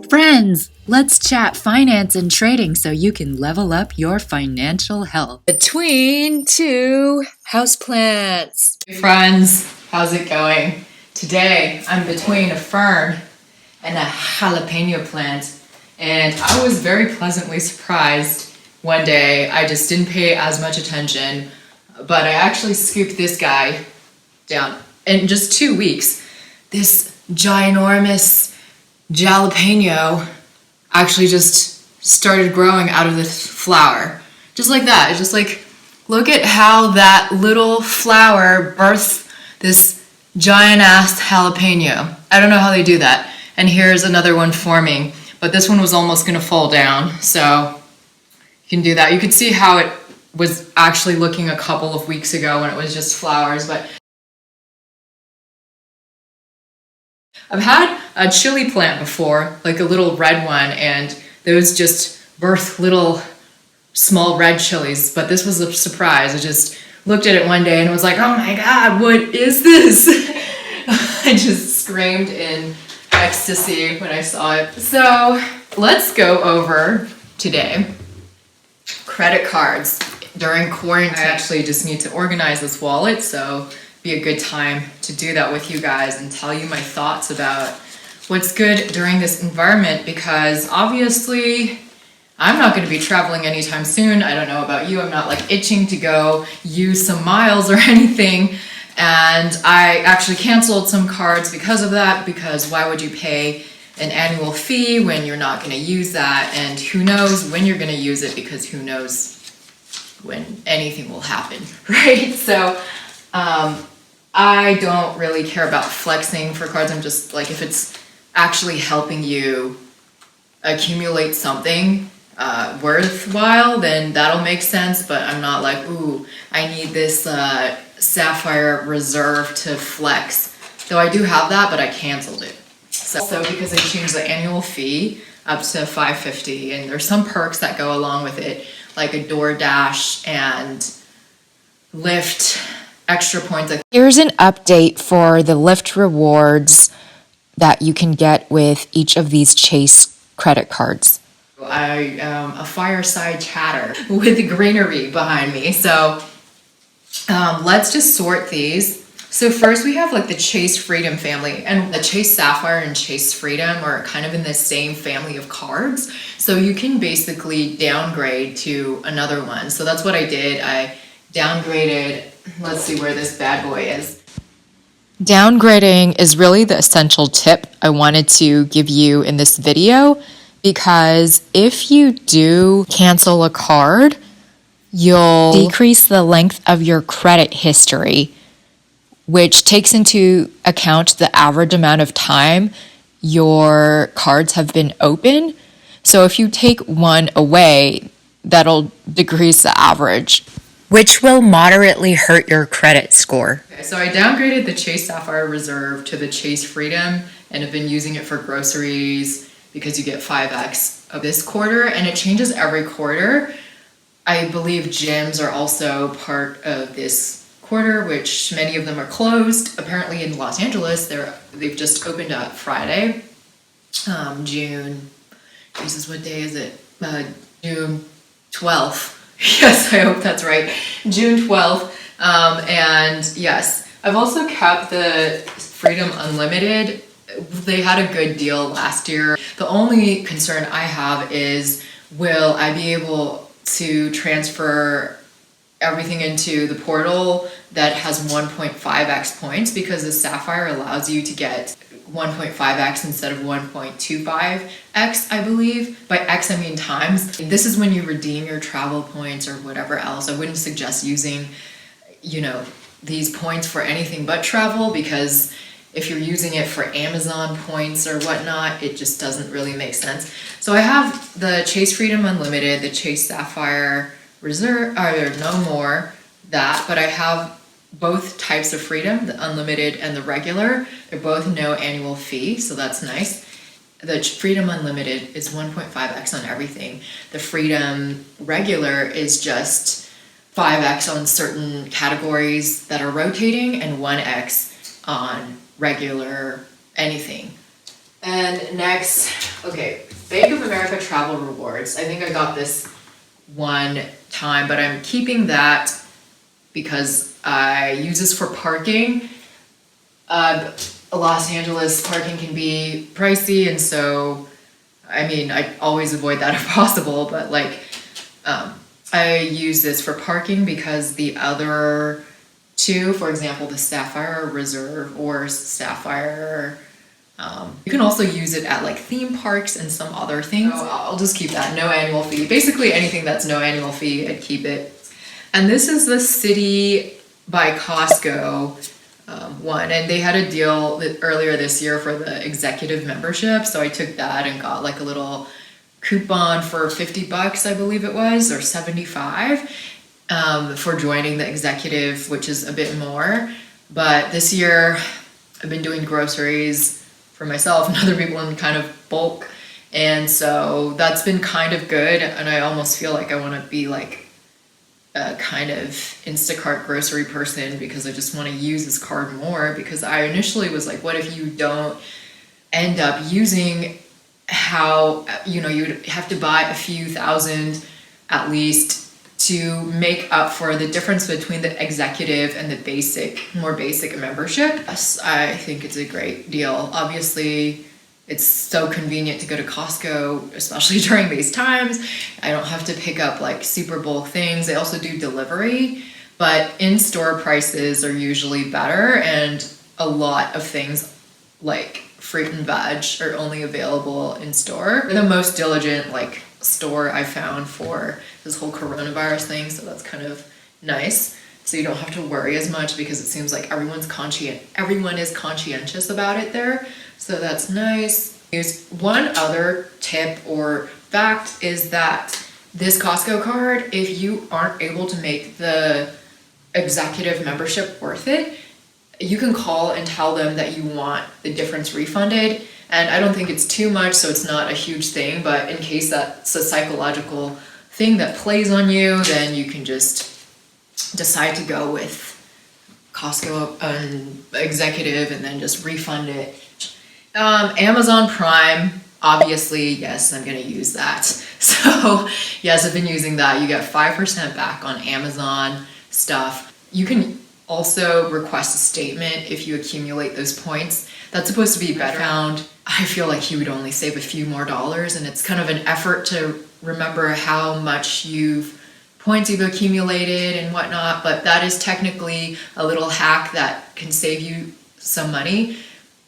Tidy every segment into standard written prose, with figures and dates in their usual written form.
Friends, let's chat finance and trading so you can level up your financial health. Between two houseplants. Friends, how's it going? Today I'm between a fern and a jalapeno plant, and I was very pleasantly surprised one day. I just didn't pay as much attention, but I actually scooped this guy down in just 2 weeks. This ginormous jalapeno actually just started growing out of this flower. Just like that. It's just like, look at how that little flower births this giant ass jalapeno. I don't know how they do that. And here's another one forming, but this one was almost gonna fall down. So you can do that. You could see how it was actually looking a couple of weeks ago when it was just flowers, but I've had a chili plant before, like a little red one, and those just birth little small red chilies, but this was a surprise. I just looked at it one day and was like, oh my God, what is this? I just screamed in ecstasy when I saw it. So let's go over today credit cards during quarantine. I actually just need to organize this wallet, so be a good time to do that with you guys and tell you my thoughts about what's good during this environment, because obviously I'm not going to be traveling anytime soon. I don't know about you. I'm not like itching to go use some miles or anything. And I actually canceled some cards because of that, because why would you pay an annual fee when you're not going to use that? And who knows when you're going to use it, because who knows when anything will happen, right? So I don't really care about flexing for cards. I'm just like, if it's actually helping you accumulate something worthwhile, then that'll make sense. But I'm not like, ooh, I need this Sapphire Reserve to flex. Though I do have that, but I canceled it. So because they changed the annual fee up to $5.50, and there's some perks that go along with it, like a DoorDash and Lyft extra points. Here's an update for the Lyft rewards that you can get with each of these Chase credit cards. I am a fireside chatter with greenery behind me. So let's just sort these. So first we have like the Chase Freedom family, and the Chase Sapphire and Chase Freedom are kind of in the same family of cards. So you can basically downgrade to another one. So that's what I did. I downgraded. Let's see where this bad boy is. Downgrading is really the essential tip I wanted to give you in this video, because if you do cancel a card, you'll decrease the length of your credit history, which takes into account the average amount of time your cards have been open. So if you take one away, that'll decrease the average, which will moderately hurt your credit score. Okay, so I downgraded the Chase Sapphire Reserve to the Chase Freedom and have been using it for groceries because you get 5x of this quarter, and it changes every quarter. I believe gyms are also part of this quarter, which many of them are closed. Apparently in Los Angeles, they've just opened up Friday, June, Jesus, what day is it? June 12th. Yes, I hope that's right. June 12th. And yes, I've also kept the Freedom Unlimited. They had a good deal last year. The only concern I have is, will I be able to transfer everything into the portal that has 1.5x points, because the Sapphire allows you to get 1.5x instead of 1.25x, I believe. By x, I mean times. This is when you redeem your travel points or whatever else. I wouldn't suggest using, these points for anything but travel, because if you're using it for Amazon points or whatnot, it just doesn't really make sense. So I have the Chase Freedom Unlimited, the Chase Sapphire Reserve, or no more that, but I have both types of Freedom, the Unlimited and the regular. They're both no annual fee, so that's nice. The Freedom Unlimited is 1.5x on everything. The Freedom regular is just 5x on certain categories that are rotating and 1x on regular anything. And next, okay, Bank of America Travel Rewards. I think I got this one time, but I'm keeping that because I use this for parking. Los Angeles parking can be pricey, and so, I mean, I always avoid that if possible, but like, I use this for parking because the other two, for example, the Sapphire Reserve or Sapphire, you can also use it at like theme parks and some other things. So I'll just keep that, no annual fee. Basically anything that's no annual fee, I'd keep it. And this is the City by Costco one, and they had a deal earlier this year for the executive membership, so I took that and got like a little coupon for 50 bucks, I believe it was, or 75, for joining the executive, which is a bit more. But this year I've been doing groceries for myself and other people in kind of bulk, and so that's been kind of good, and I almost feel like I want to be like a kind of Instacart grocery person because I just want to use this card more, because I initially was like, what if you don't end up using how, you know, you'd have to buy a few thousand at least to make up for the difference between the executive and the basic, more basic membership. Yes, I think it's a great deal. Obviously, it's so convenient to go to Costco, especially during these times. I don't have to pick up like super bulk things. They also do delivery, but in-store prices are usually better, and a lot of things like fruit and veg are only available in store. They're the most diligent like store I found for this whole coronavirus thing, so that's kind of nice. So you don't have to worry as much because it seems like everyone is conscientious about it there. So that's nice. Here's one other tip or fact is that this Costco card, if you aren't able to make the executive membership worth it, you can call and tell them that you want the difference refunded. And I don't think it's too much, so it's not a huge thing, but in case that's a psychological thing that plays on you, then you can just decide to go with Costco executive and then just refund it. Amazon Prime, obviously, yes, I'm gonna use that. So yes, I've been using that. You get 5% back on Amazon stuff. You can also request a statement if you accumulate those points. That's supposed to be better. I feel like you would only save a few more dollars, and it's kind of an effort to remember how much points you've accumulated and whatnot, but that is technically a little hack that can save you some money,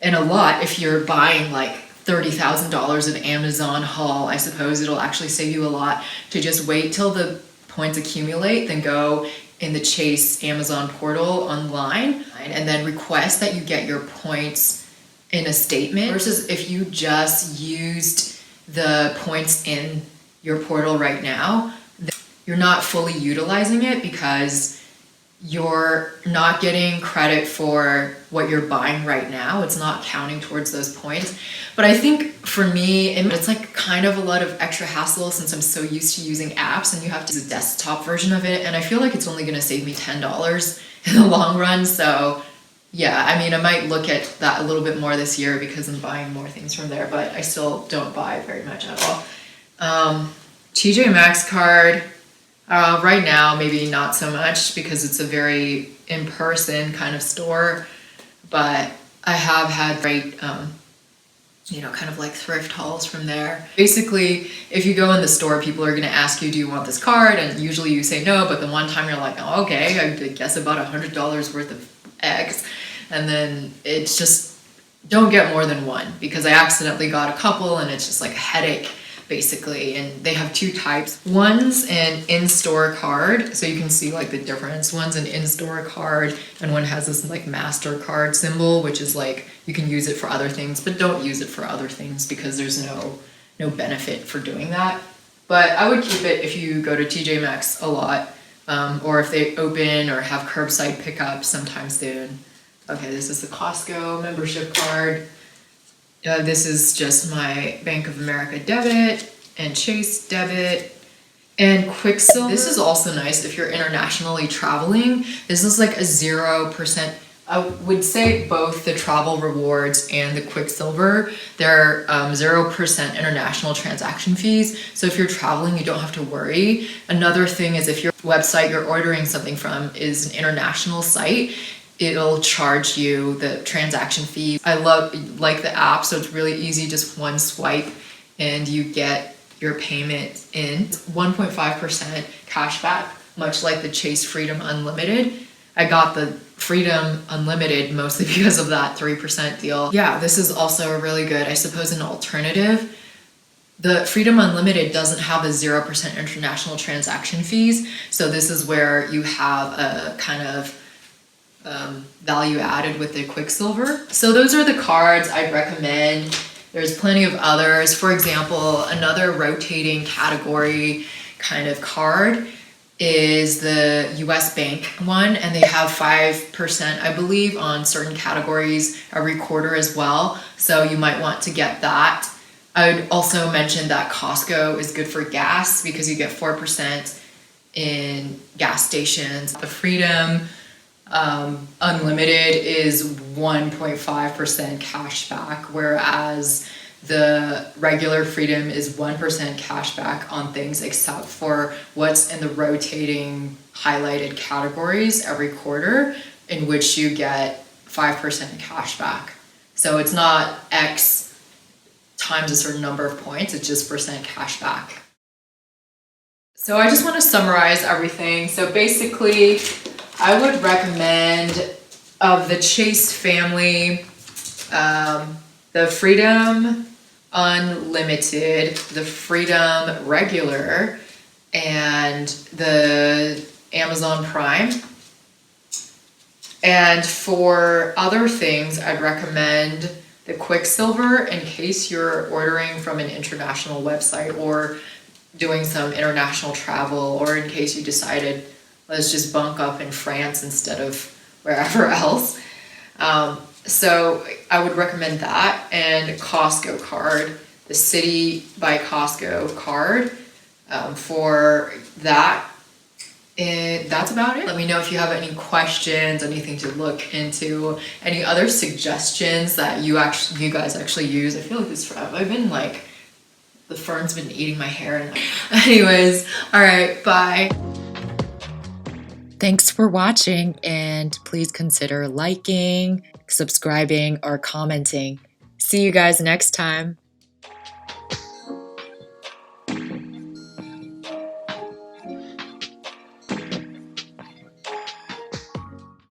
and a lot if you're buying like $30,000 of Amazon haul. I suppose it'll actually save you a lot to just wait till the points accumulate, then go in the Chase Amazon portal online and then request that you get your points in a statement, versus if you just used the points in your portal right now, you're not fully utilizing it because you're not getting credit for what you're buying right now. It's not counting towards those points. But I think for me, it's like kind of a lot of extra hassle since I'm so used to using apps and you have to use a desktop version of it. And I feel like it's only gonna save me $10 in the long run. So yeah, I mean, I might look at that a little bit more this year because I'm buying more things from there, but I still don't buy very much at all. TJ Maxx card, right now, maybe not so much because it's a very in-person kind of store, but I have had great, kind of like thrift hauls from there. Basically, if you go in the store, people are gonna ask you, do you want this card? And usually you say no, but the one time you're like, oh, okay, I guess about $100 worth of X. And then it's just, don't get more than one because I accidentally got a couple and it's just like a headache basically. And they have two types. One's an in-store card, so you can see like the difference. One's an in-store card and one has this like MasterCard symbol, which is like you can use it for other things, but don't use it for other things because there's no benefit for doing that. But I would keep it if you go to TJ Maxx a lot, or if they open or have curbside pickup sometime soon. Okay, this is the Costco membership card. This is just my Bank of America debit and Chase debit and Quicksilver. This is also nice if you're internationally traveling. This is like a 0% I would say both the travel rewards and the Quicksilver, they're 0% international transaction fees. So if you're traveling, you don't have to worry. Another thing is if your website you're ordering something from is an international site, it'll charge you the transaction fee. I like the app, so it's really easy, just one swipe and you get your payment in. 1.5% cash back, much like the Chase Freedom Unlimited. I got the Freedom Unlimited mostly because of that 3% deal. Yeah, this is also really good, I suppose, an alternative. The Freedom Unlimited doesn't have the 0% international transaction fees, so this is where you have a kind of value added with the Quicksilver. So those are the cards I'd recommend. There's plenty of others. For example, another rotating category kind of card is the US Bank one, and they have 5%, I believe, on certain categories every quarter as well. So you might want to get that. I would also mention that Costco is good for gas because you get 4% in gas stations. The Freedom Unlimited is 1.5% cash back, whereas the regular Freedom is 1% cash back on things except for what's in the rotating highlighted categories every quarter, in which you get 5% cash back. So it's not X times a certain number of points, it's just percent cash back. So I just want to summarize everything. So basically, I would recommend of the Chase family, the Freedom Unlimited, the Freedom Regular, and the Amazon Prime. And for other things, I'd recommend the Quicksilver in case you're ordering from an international website or doing some international travel, or in case you decided, let's just bunk up in France instead of wherever else. So I would recommend that, and Costco card, the City by Costco card for that. And that's about it. Let me know if you have any questions, anything to look into, any other suggestions that you guys actually use. I feel like I've been like, the fern's been eating my hair. Anyways, all right, bye. Thanks for watching, and please consider liking, subscribing, or commenting. See you guys next time.